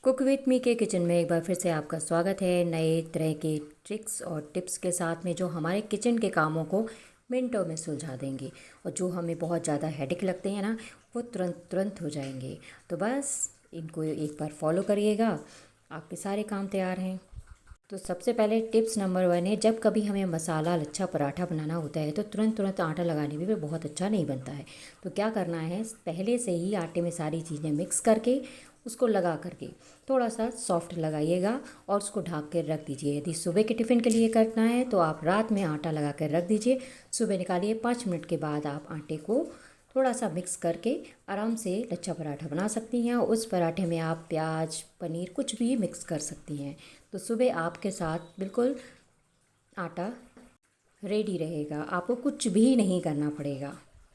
Cook with me के kitchen में एक बार फिर से आपका स्वागत है नए तरह के ट्रिक्स और टिप्स के साथ में जो हमारे किचन के कामों को मिनटों में सुलझा देंगे और जो हमें बहुत ज़्यादा हेडेक लगते हैं ना वो तुरंत तुरंत हो जाएंगे। तो बस इनको एक बार फॉलो करिएगा, आपके सारे काम तैयार हैं। तो सबसे पहले टिप्स नंबर 1 है, जब कभी हमें मसाला लच्छा पराठा बनाना होता है तो तुरंत तुरंत आटा लगाने में भी बहुत अच्छा नहीं बनता है। तो क्या करना है, पहले से ही आटे में सारी चीज़ें मिक्स करके उसको लगा करके थोड़ा सा सॉफ्ट लगाइएगा और उसको ढक कर रख दीजिए। यदि सुबह के टिफ़िन के लिए करना है तो आप रात में आटा लगा कर रख दीजिए, सुबह निकालिए, 5 मिनट के बाद आप आटे को थोड़ा सा मिक्स करके आराम से लच्छा पराठा बना सकती हैं। उस पराठे में आप प्याज पनीर कुछ भी मिक्स कर सकती हैं। तो सुबह आपके साथ बिल्कुल आटा रेडी रहेगा, आपको कुछ भी नहीं करना पड़ेगा।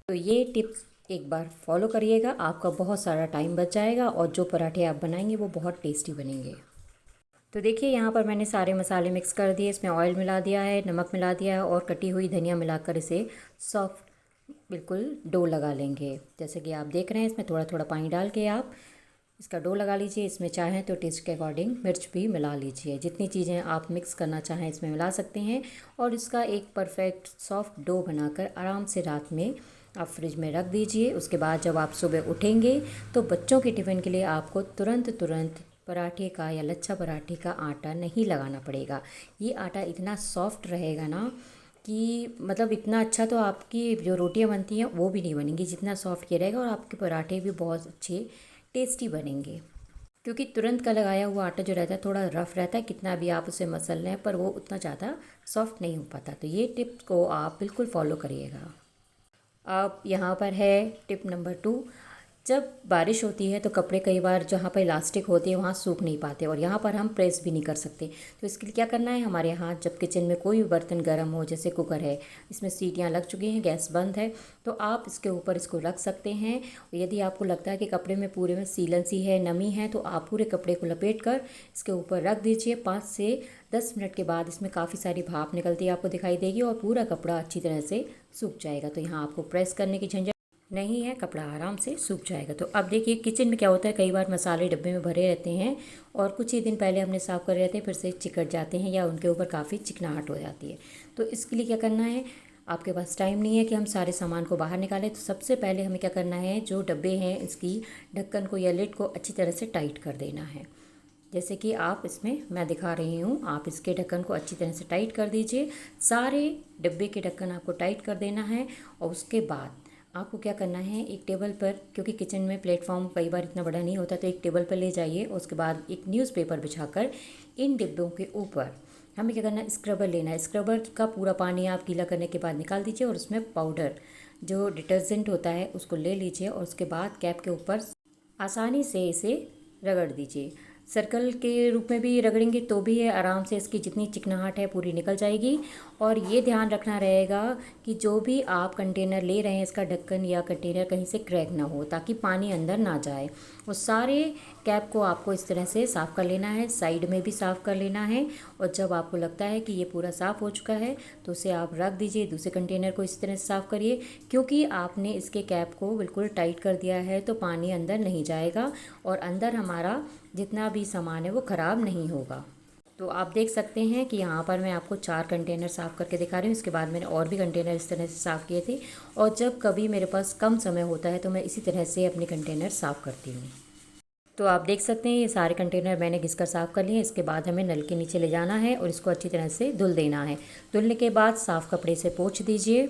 तो ये टिप्स एक बार फॉलो करिएगा, आपका बहुत सारा टाइम बच जाएगा और जो पराठे आप बनाएंगे वो बहुत टेस्टी बनेंगे। तो देखिए यहाँ पर मैंने सारे मसाले मिक्स कर दिए, इसमें ऑयल मिला दिया है, नमक मिला दिया है और कटी हुई धनिया मिलाकर इसे सॉफ्ट बिल्कुल डो लगा लेंगे। जैसे कि आप देख रहे हैं, इसमें थोड़ा थोड़ा पानी डाल के आप इसका डो लगा लीजिए। इसमें चाहें तो टेस्ट के अकॉर्डिंग मिर्च भी मिला लीजिए, जितनी चीज़ें आप मिक्स करना चाहें इसमें मिला सकते हैं। और इसका एक परफेक्ट सॉफ्ट डो बनाकर आराम से रात में आप फ्रिज में रख दीजिए। उसके बाद जब आप सुबह उठेंगे तो बच्चों के टिफ़िन के लिए आपको तुरंत तुरंत पराठे का या लच्छा पराठे का आटा नहीं लगाना पड़ेगा। ये आटा इतना सॉफ्ट रहेगा ना कि मतलब इतना अच्छा तो आपकी जो रोटियां बनती हैं वो भी नहीं बनेंगी जितना सॉफ्ट ये रहेगा, और आपके पराठे भी बहुत अच्छे टेस्टी बनेंगे। क्योंकि तुरंत का लगाया हुआ आटा जो रहता है थोड़ा रफ़ रहता है, कितना भी आप उसे मसल लें पर वो उतना ज़्यादा सॉफ्ट नहीं हो पाता। तो ये टिप को आप बिल्कुल फॉलो करिएगा। अब यहाँ पर है टिप नंबर 2, जब बारिश होती है तो कपड़े कई बार जहाँ पर इलास्टिक होती है वहाँ सूख नहीं पाते और यहाँ पर हम प्रेस भी नहीं कर सकते। तो इसके लिए क्या करना है, हमारे यहाँ जब किचन में कोई भी बर्तन गर्म हो, जैसे कुकर है, इसमें सीटियाँ लग चुकी हैं, गैस बंद है, तो आप इसके ऊपर इसको रख सकते हैं। और यदि आपको लगता है कि कपड़े में पूरे में सीलन सी है, नमी है, तो आप पूरे कपड़े को लपेट कर इसके ऊपर रख दीजिए। 5 से 10 मिनट के बाद इसमें काफ़ी सारी भाप निकलती है, आपको दिखाई देगी और पूरा कपड़ा अच्छी तरह से सूख जाएगा। तो यहाँ आपको प्रेस करने की झंझट नहीं है, कपड़ा आराम से सूख जाएगा। तो अब देखिए किचन में क्या होता है, कई बार मसाले डब्बे में भरे रहते हैं और कुछ ही दिन पहले हमने साफ़ कर रहते हैं, फिर से चिकट जाते हैं या उनके ऊपर काफ़ी चिकनाहट हो जाती है। तो इसके लिए क्या करना है, आपके पास टाइम नहीं है कि हम सारे सामान को बाहर निकालें, तो सबसे पहले हमें क्या करना है, जो डब्बे हैं इसकी ढक्कन को या लिड को अच्छी तरह से टाइट कर देना है। जैसे कि आप इसमें मैं दिखा रही हूँ, आप इसके ढक्कन को अच्छी तरह से टाइट कर दीजिए। सारे डब्बे के ढक्कन आपको टाइट कर देना है और उसके बाद आपको क्या करना है, एक टेबल पर, क्योंकि किचन में प्लेटफॉर्म कई बार इतना बड़ा नहीं होता, तो एक टेबल पर ले जाइए और उसके बाद एक न्यूज़पेपर बिछाकर इन डिब्बों के ऊपर हमें क्या करना है, स्क्रबर लेना है। स्क्रबर का पूरा पानी आप गीला करने के बाद निकाल दीजिए और उसमें पाउडर जो डिटर्जेंट होता है उसको ले लीजिए और उसके बाद कैप के ऊपर आसानी से इसे रगड़ दीजिए। सर्कल के रूप में भी रगड़ेंगे तो भी है, आराम से इसकी जितनी चिकनाहट है पूरी निकल जाएगी। और ये ध्यान रखना रहेगा कि जो भी आप कंटेनर ले रहे हैं इसका ढक्कन या कंटेनर कहीं से क्रैक ना हो, ताकि पानी अंदर ना जाए। उस सारे कैप को आपको इस तरह से साफ़ कर लेना है, साइड में भी साफ़ कर लेना है। और जब आपको लगता है कि ये पूरा साफ़ हो चुका है तो उसे आप रख दीजिए, दूसरे कंटेनर को इस तरह से साफ़ करिए। क्योंकि आपने इसके कैप को बिल्कुल टाइट कर दिया है तो पानी अंदर नहीं जाएगा और अंदर हमारा जितना भी सामान है वो ख़राब नहीं होगा। तो आप देख सकते हैं कि यहाँ पर मैं आपको 4 कंटेनर साफ़ करके दिखा रही हूँ। इसके बाद मैंने और भी कंटेनर इस तरह से साफ़ किए थे। और जब कभी मेरे पास कम समय होता है तो मैं इसी तरह से अपने कंटेनर साफ़ करती हूँ। तो आप देख सकते हैं ये सारे कंटेनर मैंने घिसकर साफ़ कर लिए। इसके बाद हमें नल के नीचे ले जाना है और इसको अच्छी तरह से धुल देना है। धुलने के बाद साफ़ कपड़े से पोंछ दीजिए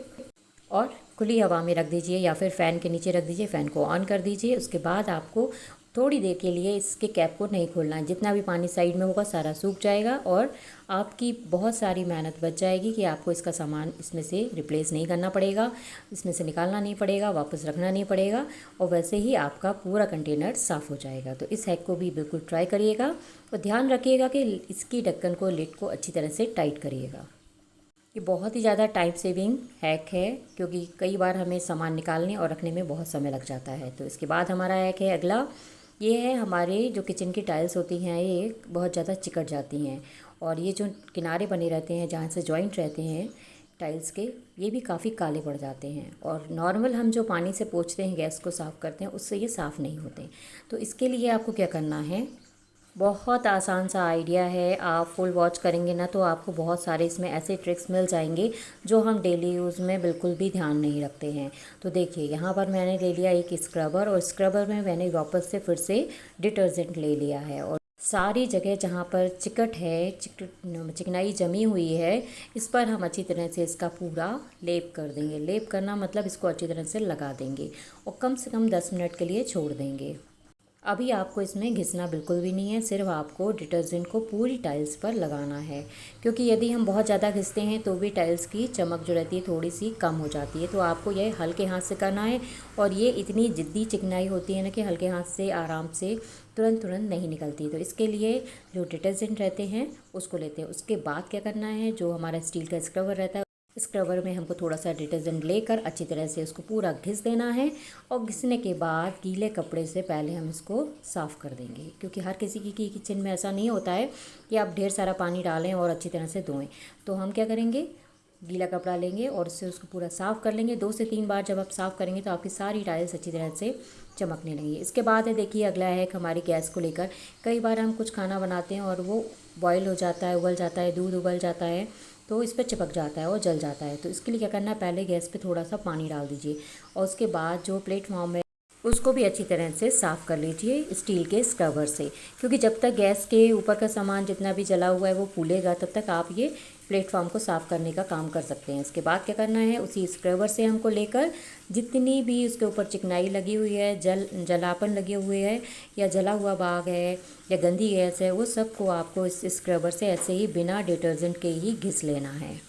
और खुली हवा में रख दीजिए या फिर फ़ैन के नीचे रख दीजिए, फ़ैन को ऑन कर दीजिए। उसके बाद आपको थोड़ी देर के लिए इसके कैप को नहीं खोलना है, जितना भी पानी साइड में होगा सारा सूख जाएगा और आपकी बहुत सारी मेहनत बच जाएगी कि आपको इसका सामान इसमें से रिप्लेस नहीं करना पड़ेगा, इसमें से निकालना नहीं पड़ेगा, वापस रखना नहीं पड़ेगा और वैसे ही आपका पूरा कंटेनर साफ़ हो जाएगा। तो इस हैक को भी बिल्कुल ट्राई करिएगा और ध्यान रखिएगा कि इसकी ढक्कन को, लिड को अच्छी तरह से टाइट करिएगा। ये बहुत ही ज़्यादा टाइम सेविंग हैक है, क्योंकि कई बार हमें सामान निकालने और रखने में बहुत समय लग जाता है। तो इसके बाद हमारा हैक है अगला, ये है हमारे जो किचन की टाइल्स होती हैं ये बहुत ज़्यादा चिकट जाती हैं और ये जो किनारे बने रहते हैं जहाँ से जॉइंट रहते हैं टाइल्स के, ये भी काफ़ी काले पड़ जाते हैं। और नॉर्मल हम जो पानी से पोंछते हैं, गैस को साफ़ करते हैं, उससे ये साफ़ नहीं होते। तो इसके लिए आपको क्या करना है, बहुत आसान सा आइडिया है, आप फुल वॉच करेंगे ना तो आपको बहुत सारे इसमें ऐसे ट्रिक्स मिल जाएंगे जो हम डेली यूज़ में बिल्कुल भी ध्यान नहीं रखते हैं। तो देखिए यहाँ पर मैंने ले लिया एक स्क्रबर, और स्क्रबर में मैंने वापस से फिर से डिटर्जेंट ले लिया है, और सारी जगह जहाँ पर चिकट है, चिकनाई जमी हुई है, इस पर हम अच्छी तरह से इसका पूरा लेप कर देंगे। लेप करना मतलब इसको अच्छी तरह से लगा देंगे और कम से कम 10 मिनट के लिए छोड़ देंगे। अभी आपको इसमें घिसना बिल्कुल भी नहीं है, सिर्फ आपको डिटर्जेंट को पूरी टाइल्स पर लगाना है, क्योंकि यदि हम बहुत ज़्यादा घिसते हैं तो भी टाइल्स की चमक जो रहती है थोड़ी सी कम हो जाती है। तो आपको ये हल्के हाथ से करना है, और ये इतनी ज़िद्दी चिकनाई होती है ना कि हल्के हाथ से आराम से तुरंत नहीं निकलती। तो इसके लिए जो डिटर्जेंट रहते हैं उसको लेते हैं। उसके बाद क्या करना है, जो हमारा स्टील का स्क्रबर रहता है, स्क्रबर में हमको थोड़ा सा डिटर्जेंट लेकर अच्छी तरह से उसको पूरा घिस देना है, और घिसने के बाद गीले कपड़े से पहले हम इसको साफ़ कर देंगे, क्योंकि हर किसी की किचन में ऐसा नहीं होता है कि आप ढेर सारा पानी डालें और अच्छी तरह से धोएं। तो हम क्या करेंगे, गीला कपड़ा लेंगे और उससे उसको पूरा साफ़ कर लेंगे। 2 से 3 बार जब आप साफ़ करेंगे तो आपकी सारी टाइल्स अच्छी तरह से चमकने लगेंगी। इसके बाद है, देखिए अगला है कि हमारी गैस को लेकर कई बार हम कुछ खाना बनाते हैं और वो बॉयल हो जाता है, उबल जाता है, दूध उबल जाता है, तो इस पर चिपक जाता है और जल जाता है। तो इसके लिए क्या करना है, पहले गैस पे थोड़ा सा पानी डाल दीजिए, और उसके बाद जो प्लेटफॉर्म है उसको भी अच्छी तरह से साफ़ कर लीजिए स्टील के स्क्रबर से, क्योंकि जब तक गैस के ऊपर का सामान जितना भी जला हुआ है वो फूलेगा, तब तक आप ये प्लेटफॉर्म को साफ़ करने का काम कर सकते हैं। इसके बाद क्या करना है, उसी स्क्रबर से हमको लेकर जितनी भी उसके ऊपर चिकनाई लगी हुई है, जलापन लगे हुए है, या जला हुआ भाग है, या गंदी गैस है, वो सबको आपको इस स्क्रबर से ऐसे ही बिना डिटर्जेंट के ही घिस लेना है।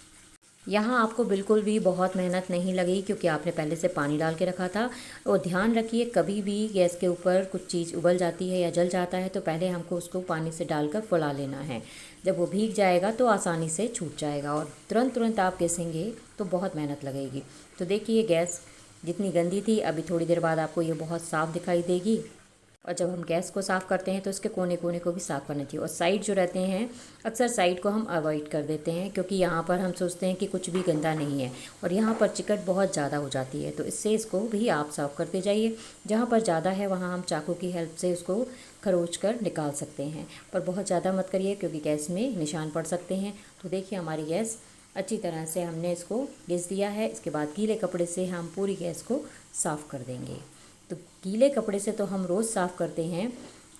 यहाँ आपको बिल्कुल भी बहुत मेहनत नहीं लगेगी, क्योंकि आपने पहले से पानी डाल के रखा था। और ध्यान रखिए, कभी भी गैस के ऊपर कुछ चीज़ उबल जाती है या जल जाता है तो पहले हमको उसको पानी से डालकर फुला लेना है। जब वो भीग जाएगा तो आसानी से छूट जाएगा, और तुरंत आप घिसेंगे तो बहुत मेहनत लगेगी। तो देखिए गैस जितनी गंदी थी, अभी थोड़ी देर बाद आपको ये बहुत साफ़ दिखाई देगी। और जब हम गैस को साफ़ करते हैं तो इसके कोने कोने को भी साफ़ करना चाहिए। और साइड जो रहते हैं, अक्सर साइड को हम अवॉइड कर देते हैं, क्योंकि यहाँ पर हम सोचते हैं कि कुछ भी गंदा नहीं है, और यहाँ पर चिकट बहुत ज़्यादा हो जाती है। तो इससे इसको भी आप साफ़ करते जाइए। जहाँ पर ज़्यादा है वहाँ हम चाकू की हेल्प से उसको खरोच कर निकाल सकते हैं, पर बहुत ज़्यादा मत करिए, क्योंकि गैस में निशान पड़ सकते हैं। तो देखिए हमारी गैस अच्छी तरह से हमने इसको घिस दिया है। इसके बाद गीले कपड़े से हम पूरी गैस को साफ़ कर देंगे। तो गीले कपड़े से तो हम रोज़ साफ़ करते हैं,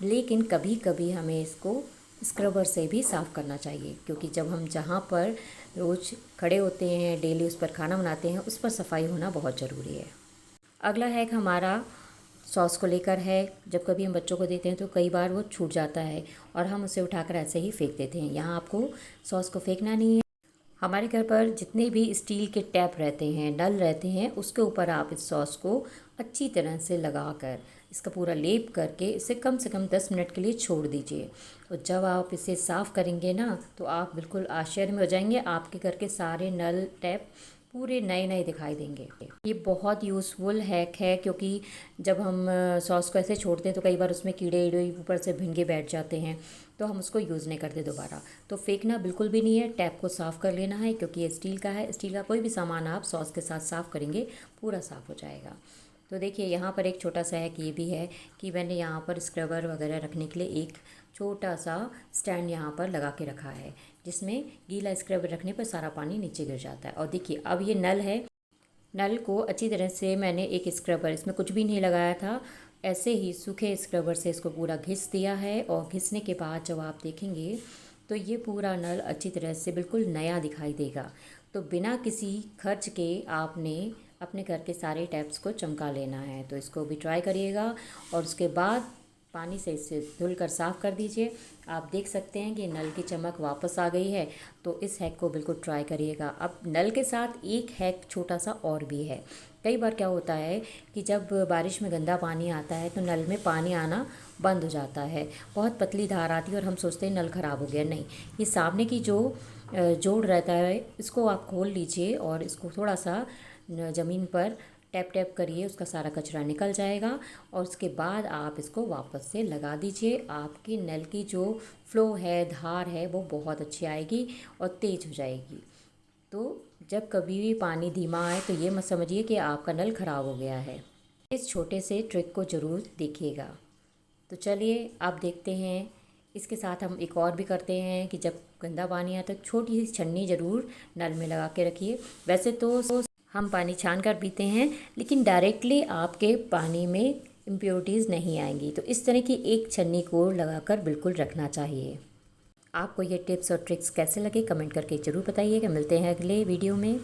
लेकिन कभी कभी हमें इसको स्क्रबर से भी साफ़ करना चाहिए, क्योंकि जब हम जहाँ पर रोज़ खड़े होते हैं, डेली उस पर खाना बनाते हैं, उस पर सफाई होना बहुत ज़रूरी है। अगला है कि हमारा सॉस को लेकर है। जब कभी हम बच्चों को देते हैं तो कई बार वो छूट जाता है और हम उसे उठाकर ऐसे ही फेंक देते हैं। यहाँ आपको सॉस को फेंकना नहीं है। हमारे घर पर जितने भी स्टील के टैप रहते हैं, नल रहते हैं, उसके ऊपर आप इस सॉस को अच्छी तरह से लगाकर इसका पूरा लेप करके इसे कम से कम 10 मिनट के लिए छोड़ दीजिए। और जब आप इसे साफ़ करेंगे ना तो आप बिल्कुल आश्चर्य में हो जाएंगे, आपके घर के सारे नल टैप पूरे नए नए दिखाई देंगे। ये बहुत यूज़फुल हैक है, क्योंकि जब हम सॉस को ऐसे छोड़ते हैं तो कई बार उसमें कीड़े ईड़े ऊपर से भिंगे बैठ जाते हैं, तो हम उसको यूज़ नहीं करते दोबारा। तो फेंकना बिल्कुल भी नहीं है, टैप को साफ़ कर लेना है, क्योंकि ये स्टील का है। स्टील का कोई भी सामान आप सॉस के साथ साफ़ करेंगे पूरा साफ़ हो जाएगा। तो देखिए यहाँ पर एक छोटा सा हैक ये भी है कि मैंने यहाँ पर स्क्रबर वगैरह रखने के लिए एक छोटा सा स्टैंड यहाँ पर लगा के रखा है, जिसमें गीला स्क्रबर रखने पर सारा पानी नीचे गिर जाता है। और देखिए अब ये नल है, नल को अच्छी तरह से मैंने एक स्क्रबर, इसमें कुछ भी नहीं लगाया था, ऐसे ही सूखे स्क्रबर से इसको पूरा घिस दिया है। और घिसने के बाद जब आप देखेंगे तो ये पूरा नल अच्छी तरह से बिल्कुल नया दिखाई देगा। तो बिना किसी खर्च के आपने अपने घर के सारे टैप्स को चमका लेना है। तो इसको भी ट्राई करिएगा, और उसके बाद पानी से इसे धुल कर साफ़ कर दीजिए। आप देख सकते हैं कि नल की चमक वापस आ गई है। तो इस हैक को बिल्कुल ट्राई करिएगा। अब नल के साथ एक हैक छोटा सा और भी है। कई बार क्या होता है कि जब बारिश में गंदा पानी आता है तो नल में पानी आना बंद हो जाता है, बहुत पतली धार आती है और हम सोचते हैं नल ख़राब हो गया। नहीं, ये सामने की जो जोड़ रहता है इसको आप खोल लीजिए और इसको थोड़ा सा ज़मीन पर टैप टैप करिए, उसका सारा कचरा निकल जाएगा। और उसके बाद आप इसको वापस से लगा दीजिए। आपकी नल की जो फ्लो है, धार है, वो बहुत अच्छी आएगी और तेज़ हो जाएगी। तो जब कभी भी पानी धीमा आए तो ये मत समझिए कि आपका नल ख़राब हो गया है। इस छोटे से ट्रिक को ज़रूर देखिएगा। तो चलिए आप देखते हैं इसके साथ हम एक और भी करते हैं कि जब गंदा पानी आए तो छोटी सी छन्नी ज़रूर नल में लगा के रखिए। वैसे तो हम पानी छान कर पीते हैं, लेकिन डायरेक्टली आपके पानी में इम्प्योरिटीज़ नहीं आएंगी, तो इस तरह की एक छन्नी को लगाकर बिल्कुल रखना चाहिए। आपको ये टिप्स और ट्रिक्स कैसे लगे कमेंट करके ज़रूर बताइएगा। मिलते हैं अगले वीडियो में।